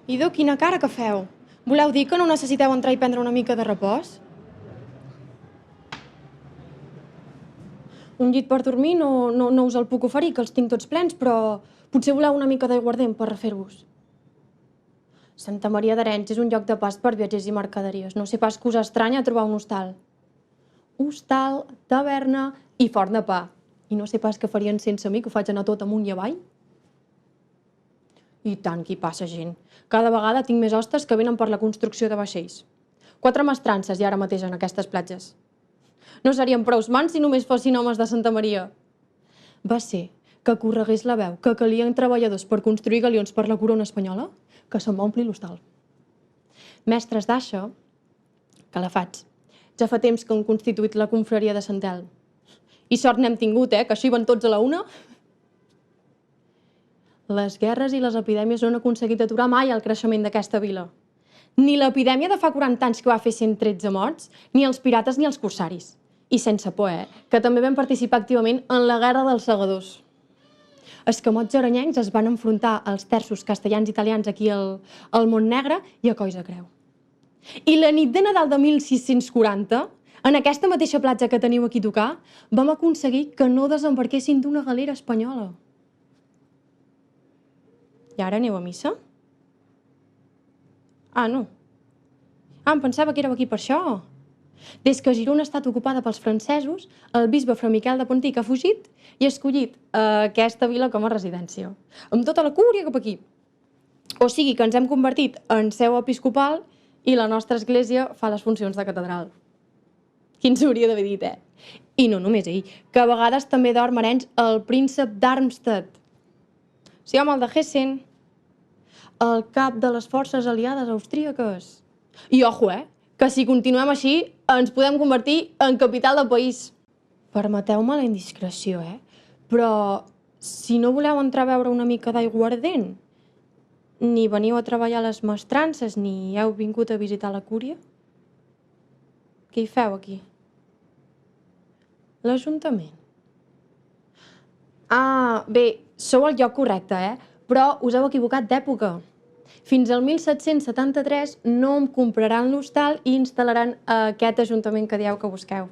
Idò, quina cara que feu. Voleu dir que no necessiteu entrar i prendre una mica de repòs? Un llit per dormir no us el puc oferir, que els tinc tots plens, però potser voleu una mica d'aiguardent per refer-vos. Santa Maria d'Arenys és un lloc de pas per viatgers i mercaderies. No sé pas que us estranya trobar un hostal. Hostal, taverna i forn de pa. I no sé pas què farien sense mi, que ho faig anar tot amunt i avall. I tant que hi passa gent. Cada vegada tinc més hostes que venen per la construcció de vaixells. 4 mestrances hi ha ara mateix en aquestes platges. No serien prou mans si només fossin homes de Santa Maria. Va ser que corregués la veu que calien treballadors per construir galions per la corona espanyola, que se'm va omplir l'hostal. Mestres d'aixa, que la faig. Ja fa temps que han constituït la confraria de Sant Elm. I sort n'hem tingut, que així van tots a la una. Les guerres i les epidèmies no han aconseguit aturar mai el creixement d'aquesta vila. Ni l'epidèmia de fa 40 anys que va fer 113 morts, ni els pirates ni els corsaris. I sense por, que també vam participar activament en la Guerra dels Segadors. Els camots aranyencs es van enfrontar als terços castellans i italians aquí al Montnegre i a Coll de Creu. I la nit de Nadal de 1640, en aquesta mateixa platja que teniu aquí a tocar, vam aconseguir que no desembarquessin d'una galera espanyola. I ara aneu a missa? Ah, no. Ah, em pensava que éreu aquí per això. Des que Girona ha estat ocupada pels francesos, el bisbe Fra Miquel de Pontich ha fugit i ha escollit aquesta vila com a residència, amb tota la cúria cap aquí. O sigui que ens hem convertit en seu episcopal i la nostra església fa les funcions de catedral. Qui ens hauria d'haver dit, I no només ell, que a vegades també dorm Arenys el príncep d'Armstead. Sí, home, el de Hessen, el cap de les forces aliades austríaques. I ojo, que si continuem així ens podem convertir en capital del país. Permeteu-me la indiscreció, però si no voleu entrar a veure una mica d'aiguardent, ni veniu a treballar a les mestrances, ni heu vingut a visitar la cúria, què hi feu aquí? L'Ajuntament. Ah, bé, sou al lloc correcte, però us heu equivocat d'època. Fins al 1773 no em compraran l'hostal i instal·laran aquest ajuntament que dieu que busqueu.